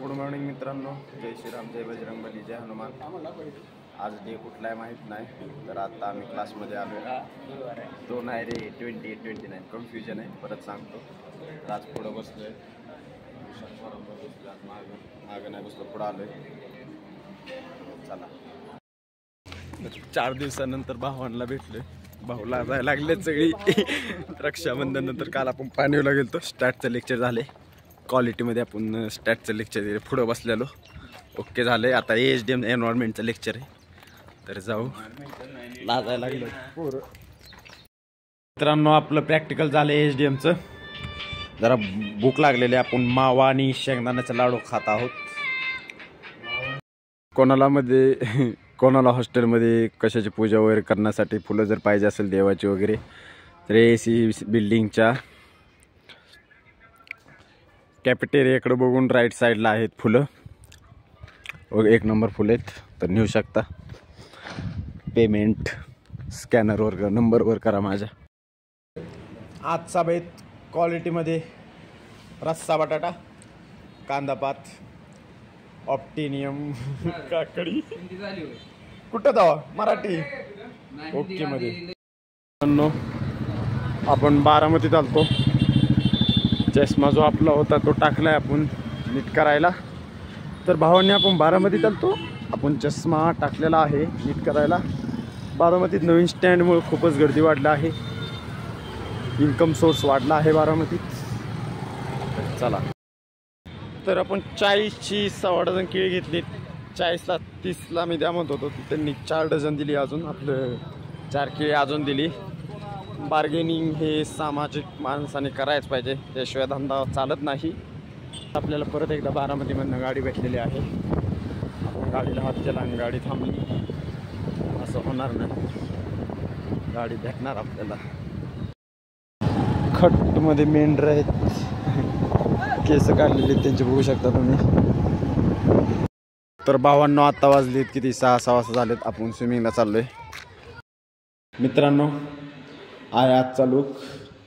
Good morning मित्रांनो, जय श्रीराम, जय बजरंगबली, जय हनुमान। आज day कुठला आहे माहीत नाही, तर आता आम्ही क्लासमध्ये आलो. तो नाही रे, 28-29 कन्फ्युजन आहे, परत सांगतो. तर आज पुढं बसलोय, मागं नाही बसलो, पुढं आलोय. चला, 4 दिवसानंतर भावांना भेटलोय. भाऊला जायला लागले सगळी. रक्षाबंधन नंतर काल आपण पाणीवला गेलतो. स्टॅटचं लेक्चर झाले, क्वालिटीमध्ये आपण स्टॅटचं लेक्चर पुढं बसलेलो. ओके झालंय. आता ASDM एन्व्हायरमेंटचं लेक्चर आहे, तर जाऊ. लाजायला लागलं पोरं. मित्रांनो, आपलं प्रॅक्टिकल झालं ASDMचं. जरा भूक लागलेली, आपण मावा आणि शेंगदाण्याचा लाडू खात आहोत. कोणाला हॉस्टेलमध्ये कशाची पूजा वगैरे करण्यासाठी फुलं जर पाहिजे असेल देवाची वगैरे, तर AC बिल्डिंगच्या कॅफेटेरियाकडे बघून राईट साईडला आहेत फुलं. एक नंबर फुलं आहेत, तर नेऊ शकता. पेमेंट स्कॅनरवर नंबरवर करा माझ्या. आजचा बेत क्वालिटीमध्ये रस्सा बटाटा, कांदा पात, ऑप्टिनियम, काकडी. कुठं जावा मराठी ओके मध्ये. आपण बारामतीत आलतो. चष्मा जो आपला होता तो टाकलाय आपण नीट करायला. तर भावांनी आपण बारामतीत आलतो, आपण चष्मा टाकलेला आहे नीट करायला. बारामतीत नवीन स्टँडमुळे खूपच गर्दी वाढला आहे, इन्कम सोर्स वाढला आहे बारामतीत. चला, तर आपण 40ची 6 डझन केळी घेतली. 40ला 30ला मी द्या म्हणत होतो, त्यांनी 4 डझन दिली. अजून आपलं 4 केळी अजून दिली. बार्गेनिंग हे सामाजिक माणसाने करायच पाहिजे, त्याशिवाय धंदा चालत नाही. आपल्याला परत एकदा बारामतीमधनं गाडी भेटलेली आहे. आपण गाडीला हात केला आणि गाडी थांबली. असं होणार नाही, गाडी भेटणार आपल्याला. खटमध्ये मेंढर आहेत, केस काढलेले त्यांचे बघू शकता तुम्ही. तर भावांनो, आता वाजलेत किती, 6 वाजता झालेत. आपण स्विमिंगला चाललोय. मित्रांनो, आहे आजचा लुक.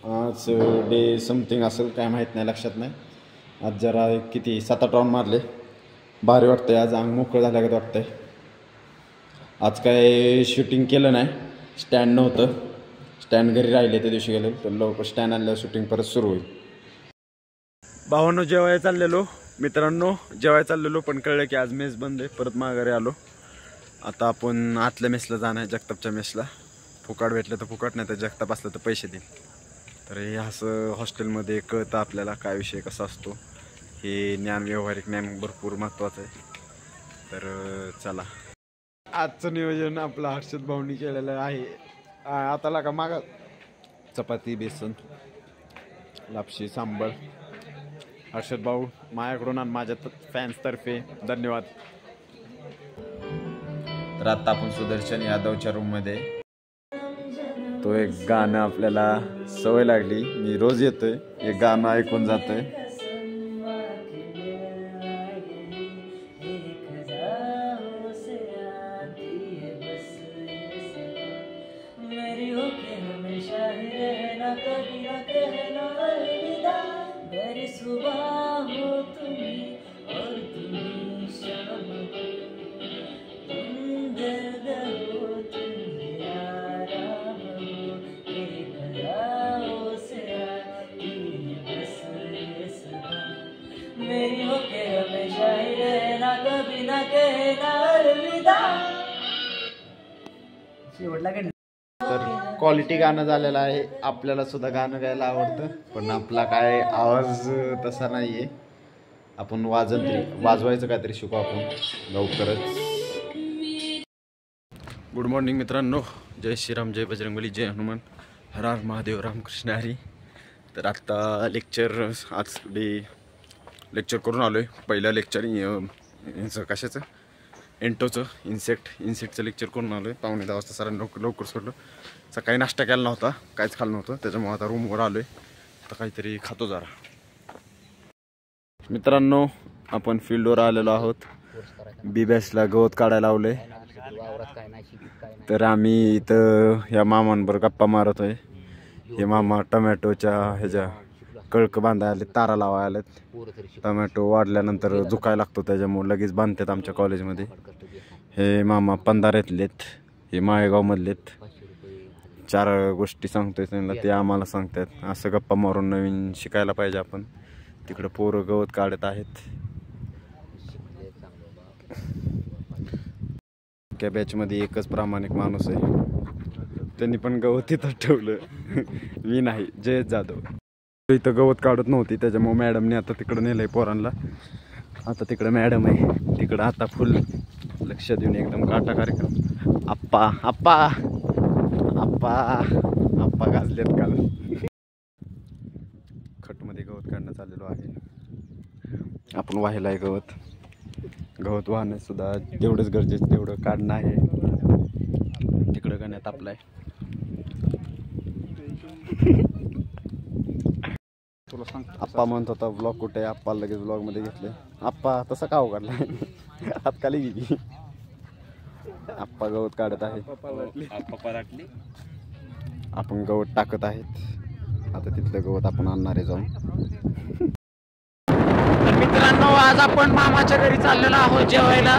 आज डे समथिंग असेल, काय माहीत नाही, लक्षात नाही. आज जरा किती 7-8 राऊंड मारले. भारी वाटतंय, आज अंग मोकळं झाल्यागत वाटतंय. आज काय शूटिंग केलं नाही, स्टँड नव्हतं. स्टँड घरी राहिले, त्या दिवशी गेले, तर लवकर स्टँड आणल्यावर शूटिंग परत सुरू होईल. भावांनो, जेवायला चाललेलो. मित्रांनो, जेवायला चाललेलो, पण कळलं की आज मेस बंद आहे. परत माघारी आलो. आता आपण आतल्या मेसला जाणार आहे, जगतापच्या मेसला. फुकाट भेटलं तर फुकाट, नाही तर जगताप असलं तर पैसे देईल. तर हे असं हॉस्टेलमध्ये कळतं आपल्याला काय विषय कसा असतो. हे ज्ञान, व्यावहारिक ज्ञान भरपूर महत्त्वाचं आहे. तर चला, आजचं नियोजन आपलं हर्षद भाऊनी केलेलं आहे. आताला का मागा चपाती, बेसन, लापशी, सांबार. हर्षद भाऊ माझ्याकडून आणि माझ्या फॅन्सतर्फे धन्यवाद. तर आता आपण सुदर्शन यादवच्या रूममध्ये. तो एक गाणं आपल्याला सवय लागली, मी रोज येतोय, एक गाणं ऐकून जातोय. तर क्वालिटी गाणं झालेलं आहे. आपल्याला सुद्धा गाणं गायला आवडतं, पण आपला काय आवाज तसा नाही आहे. आपण वाजवायचं काहीतरी शिकू आपण लवकरच. गुड मॉर्निंग मित्रांनो, जय श्रीराम, जय बजरंगबली, जय हनुमान, हर हर महादेव, रामकृष्ण हरी. तर आत्ता लेक्चर, आज लेक्चर करून आलो आहे. पहिलं लेक्चर यांचं कशाचं, एंटोचं, इन्सेक्टचं लेक्चर करून आलो आहे. 9:15 वाजता सरांनी लवकर सोडलं. सकाळी नाश्ता केला नव्हता, काहीच खाल्लं नव्हतं, त्याच्यामुळे आता रूमवर आलो आहे. आता काहीतरी खातो जरा. मित्रांनो, आपण फील्डवर आलेलो आहोत. BBSला गवत काढायला लावले. तर आम्ही इथं या मामांबरोबर गप्पा मारत आहे. हे मामा टमॅटोच्या ह्याच्या कळक बांधायला आले, तारा लावायला आलेत. टोमॅटो वाढल्यानंतर झुकायला लागतो त्याच्यामुळे लगेच बांधतात आमच्या कॉलेजमध्ये. हे मामा पंधाऱ्यातलेत, हे माळेगाव मधलेत. 4 गोष्टी सांगतोय त्यांना, ते आम्हाला सांगतात. असं गप्पा मारून नवीन शिकायला पाहिजे आपण. तिकडं पोरं गवत काढत आहेत. त्या बॅचमध्ये एकच प्रामाणिक माणूस आहे, त्यांनी पण गवत तिथं ठेवलं. मी नाही, जयेश जाधव. इथं गवत काढत नव्हती त्याच्यामुळे मॅडमने आता तिकडं नेलंय पोरांना. आता तिकडं मॅडम आहे, तिकडं आता फुल लक्ष देऊन एकदम काटा कार्यक्रम. आप्पा आप्पा आप्पा आप्पा गाजलेत काल. खटमध्ये गवत काढणं चाललेलो आहे. आपण वाहिलं आहे गवत. गवत वाहणं सुद्धा तेवढंच गरजेचं, तेवढं काढणं आहे. तिकडं गण्यात आपलाय. आप्पा म्हणत होता ब्लॉग कुठे आहे, आप्पा लगेच ब्लॉग मध्ये घेतले. आप्पा तसं का काढलाय, हात खाली गेली. आप्पा गवत काढत आहे. आपण गवत टाकत आहेत. आता तिथलं गवत आपण आणणार आहे जाऊन. मित्रांनो, आज आपण मामाच्या घरी चाललेलो आहोत जेवायला.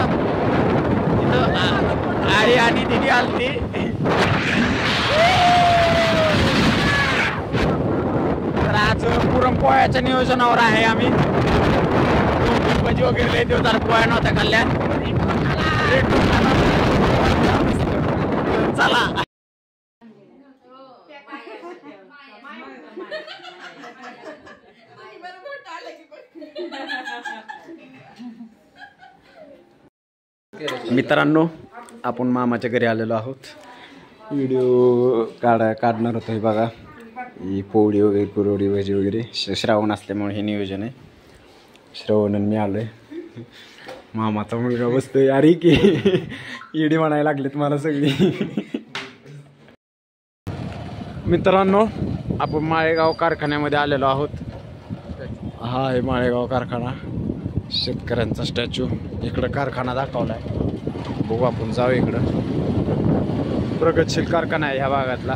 आई आणि दिदी आलती. तर आज पुरणपोळ्याच्या नियोजनावर आहे आम्ही. 2-3 भजी वगैरे लय दिवस झाले पोळ्या नव्हत्या खाल्ल्या. चला. मित्रांनो, आपण मामाच्या घरी आलेलो आहोत. व्हिडिओ काढणार होतो. हे बघा, ही पोळी वगैरे, कुरवडी भाजी वगैरे. श्रावण असल्यामुळे हे नियोजन आहे. श्रावण मी आलोय. मामाचा मुलगा बसतोय. अरे की इडी म्हणायला लागलेत मला सगळी. मित्रांनो, आपण माळेगाव कारखान्यामध्ये आलेलो आहोत. हा आहे माळेगाव कारखाना, शेतकऱ्यांचा स्टॅच्यू. इकडं कारखाना दाखवलाय. बघू आपण जाऊ इकडं. प्रगतशील कारखाना आहे ह्या भागातला.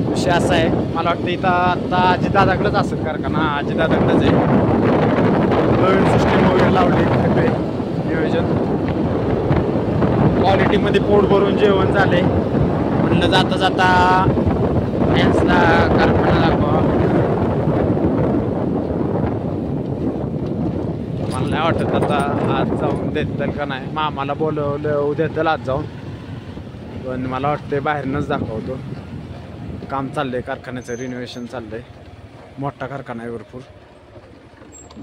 विषय असा आहे, मला वाटतं इथं आता अजितदादाकडेच असेल कारखाना. अजितदादाकडेच आहे. नवीन सिस्टीम वगैरे लावली सगळे नियोजन. क्वालिटीमध्ये पोट भरून जेवण झाले. म्हणलं जाता जाता यांचा कारखाना दाखवा. मला नाही वाटत आता आज जाऊन देतील का नाही. मामाला बोलवलं उद्या तर आज जाऊन, पण मला वाटतं बाहेरनंच दाखवतो. काम चाललंय, कारखान्याचं रिनोव्हेशन चाललंय. मोठा कारखाना आहे भरपूर.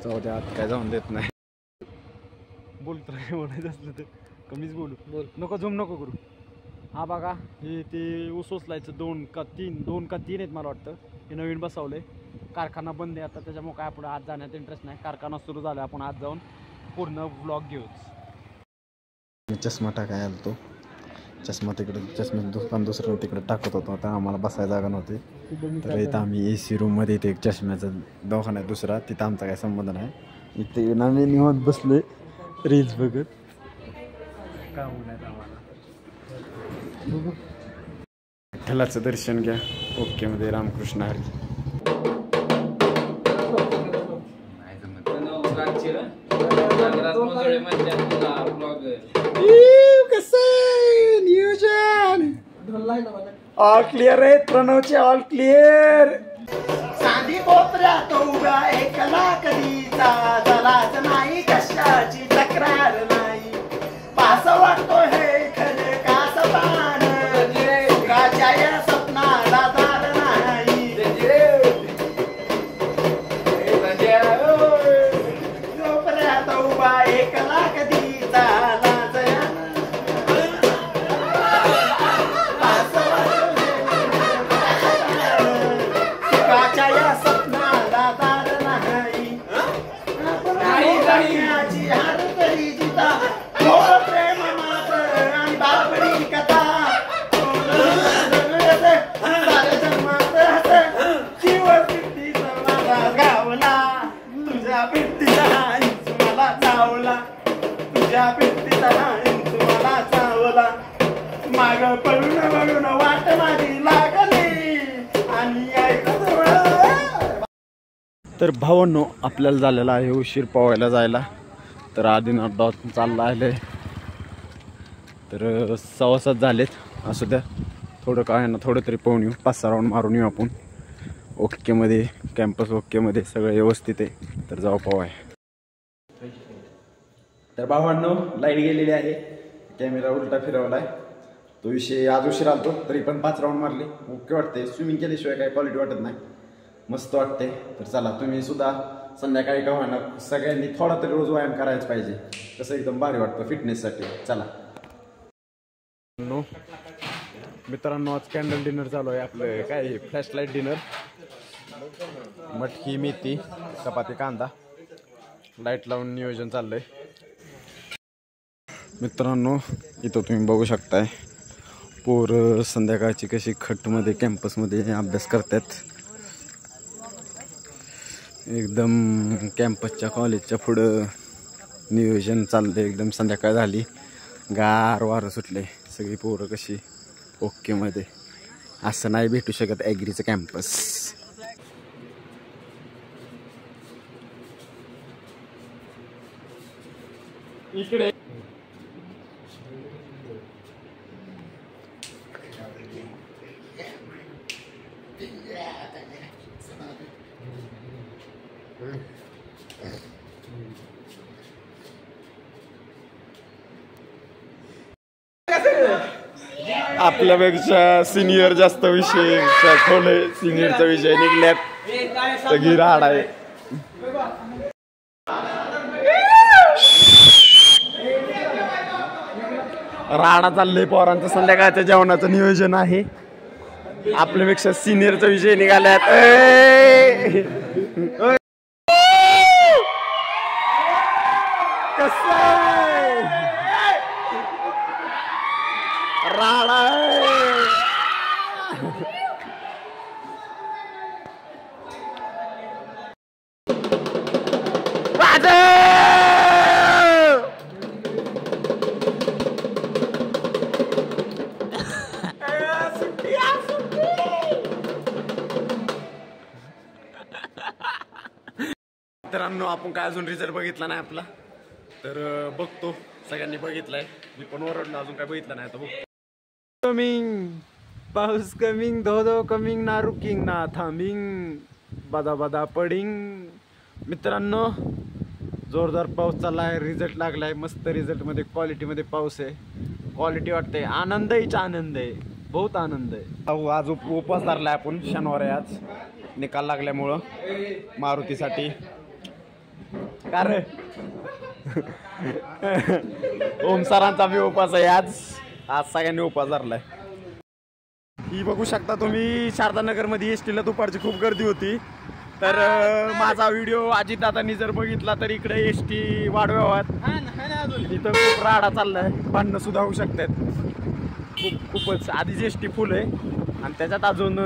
जाऊ द्या, आत काय जाऊन देत नाही. बोलतो म्हणायचं असलं तर कमीच बोलू. नको झूम नको करू. हा बघा, हे ते ऊस उचलायचं 2 का 3 आहेत मला वाटतं. हे नवीन बसवलंय. कारखाना बंद आहे आता, त्याच्यामुळे काय पुढे आज जाण्यात इंटरेस्ट नाही. कारखाना सुरू झाला, आपण आज जाऊन पूर्ण ब्लॉग घेऊच. चष्मा टाकाय आलो तो. चष्मा तिकडे, चष्म्याचं दुकान दुसरं तिकडे टाकत होतो. आता आम्हाला बसायला जागा नव्हती, तर इथं आम्ही AC रूममध्ये इथे एक चष्म्याचा दवाखाना आहे दुसरा, तिथं आमचा काही संबंध नाही. इथे आम्ही निवांत बसलोय रील्स बघत. काम नाही आम्हाला. विठ्ठलाचं दर्शन घ्या. ओके मध्ये रामकृष्ण हरी. नियोजन ऑल क्लिअर आहे. प्रणवचे ऑल क्लिअर. चांदी कोपऱ्यात उभा एकला कधीचा दलाच नाही, कशाची तक्रार नाही. पास वाटतो हे खरे कासपान, सुखाच्या या स्वप्नाला दार नाही. कोपऱ्यात उभा एकला कधीचा माग पडून बघून वाट माझी लागली आणि तर भावांनो, आपल्याला झालेला आहे उशीर पोहायला जायला. तर आदिनाथ चालला आहे. तर 6:15 झालेत. असू द्या, थोडं काय ना थोडं तरी पोहून येऊ. 5-6 राऊंड मारून येऊ आपण. ओकेमध्ये, कॅम्पस ओकेमध्ये सगळं व्यवस्थित आहे. तर जाऊ पोहाय. तर भावांनो, लाईट गेलेली आहे. कॅमेरा उलटा फिरवलाय. तो विषय आज उशीर आलतो तरी पण 5 राऊंड मारले. ओके वाटते. स्विमिंग केल्याशिवाय काही क्वालिटी वाटत नाही. मस्त वाटते. तर चला, तुम्ही सुद्धा संध्याकाळी का होणार सगळ्यांनी थोडा तरी रोज व्यायाम करायच पाहिजे. कसं एकदम भारी वाटतं फिटनेससाठी. चला मित्रांनो, आज कॅन्डल डिनर चालू आहे. आपलं काय फ्लॅशलाईट डिनर. मटकी, मेथी, चपाती, कांदा, लाईट लावून नियोजन चाललंय. मित्रांनो, इथं तुम्ही बघू शकताय पोरं संध्याकाळची कशी खटमध्ये कॅम्पसमध्ये अभ्यास करतात. एकदम कॅम्पसच्या कॉलेजच्या पुढं नियोजन चाललंय. एकदम संध्याकाळ झाली, गार वारं सुटले. सगळी पोरं कशी ओकेमध्ये. असं नाही भेटू शकत ॲग्रीचं कॅम्पस. इकडे आपल्यापेक्षा सिनियर जास्त विषय खोले. सिनियरचा विषय निघल्यात. सगळी राड आहे. राडा चाललंय पोरांचं. संध्याकाळच्या जेवणाचं नियोजन आहे. आपल्यापेक्षा सिनियरचा विषय निघाल्यात. राडा मित्रांनो, आपण काय अजून रिझल्ट बघितला नाही आपला. तर बघतो. सगळ्यांनी बघितलाय. मी पण ओरडलो, अजून काय बघितलं नाही. तर बघ. कमिंग पाऊस कमिंग, धो धो कमिंग, ना रुकिंग ना थांबिंग, बदा बदा पडिंग. मित्रांनो, जोरदार पाऊस चालला आहे. रिझल्ट लागलाय. मस्त रिझल्टमध्ये क्वालिटीमध्ये पाऊस आहे. क्वालिटी वाटते. आनंद आहे. बहुत आनंद आहे. आज उपवास धरलाय आपण. शनिवार आहे आज. निकाल लागल्यामुळं मारुतीसाठी. कारण ओम सरांचा बी उपवास आहे आज. सगळ्यांनी उपवास धरलाय. ही बघू शकता तुम्ही, शारदानगरमध्ये एसटीला दुपारची खूप गर्दी होती. तर माझा व्हिडिओ अजितदादांनी जर बघितला तर इकडे एसटी वाढवावात. इथं खूप राडा चाललाय. भांडणं सुद्धा होऊ शकतात. खूपच आधीच एसटी फुल आहे आणि त्याच्यात अजून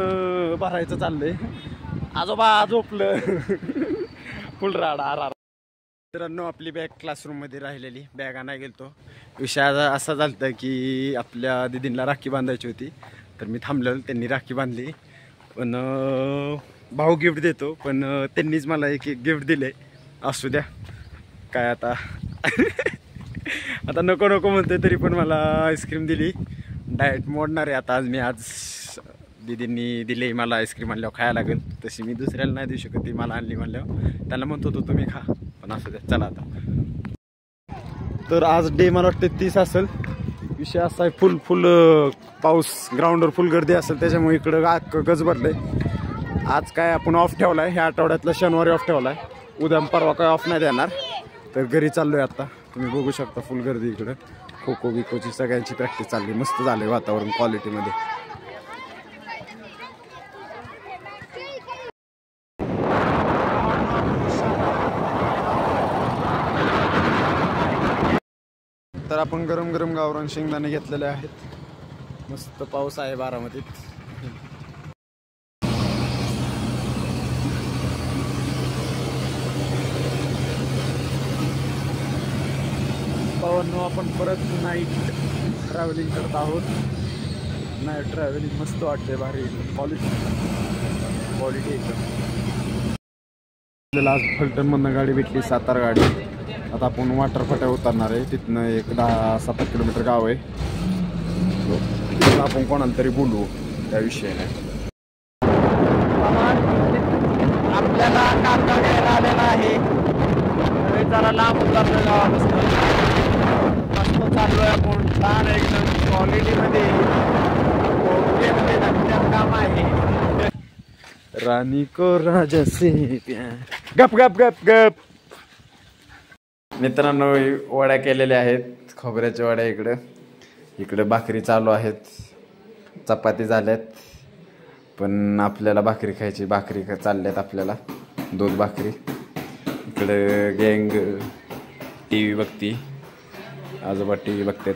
भरायचं चाललंय. आजोबा झोपलं. फुल राडा. मित्रांनो, आपली बॅग क्लासरूममध्ये राहिलेली. बॅग आणायला गेलतो. विषय असा झालता की आपल्या दीदींना राखी बांधायची होती. तर मी थांबलेलो. त्यांनी राखी बांधली. पण भाऊ गिफ्ट देतो, पण त्यांनीच मला एक गिफ्ट दिले. असू द्या, काय आता. आता नको म्हणतोय तरी पण मला आईस्क्रीम दिली. डाएट मोडणार आहे आता. आज दीदींनी दिले मला आईस्क्रीम. आणल्यावर खायला लागेल. तशी मी दुसऱ्याला नाही देऊ शकत. ती मला आणली म्हणल्यावर त्याला म्हणत होतो तुम्ही खा. पण असू द्या, चला आता. तर आज डे मला वाटतं 30 असेल. विषय असा आहे, फुल पाऊस. ग्राउंडवर फुल गर्दी असेल. त्याच्यामुळे इकडं गज भरलंय. आज काय आपण ऑफ ठेवलाय. ह्या आठवड्यातला शनिवारी ऑफ ठेवलाय. उद्या परवा काय ऑफ नाही देणार. तर घरी चाललोय आता. तुम्ही बघू शकता फुल गर्दी इकडं. खो खो बिकोची सगळ्यांची प्रॅक्टिस चालली. मस्त झालंय वातावरण क्वालिटीमध्ये. तर आपण गरम गरम गावरान शेंगदाणे घेतलेले आहेत. मस्त पाऊस आहे बारामतीत. भावांनो, आपण परत नाईट ट्रॅव्हलिंग करत आहोत. नाईट ट्रॅव्हलिंग मस्त वाटते. भारी क्वालिटी एकदम. आपल्याला आज फलटणमधनं गाडी भेटली, सातारा गाडी. आता आपण वाटर फाट्या उतरणार आहे. तिथनं एक 10-7 किलोमीटर गाव आहे. तिथं आपण कोणाला तरी बोलू त्या विषयाने. आपल्याला कांदा घ्यायला आलेला आहे. जरा लांब उतरलं गावापासून. मस्त चाललोय आपण छान एकदम क्वालिटीमध्ये. काम आहे. रानी को राजा से प्यार. गप गप गप गप. मित्रांनो वड्या केलेल्या आहेत, खोबऱ्याच्या वड्या. इकडे भाकरी चालू आहेत, चपाती झाल्यात, पण आपल्याला भाकरी खायची. भाकरी चालल्यात आपल्याला, दूध भाकरी. इकडे गँग टी व्ही बघती, आजोबा टी व्ही बघतात.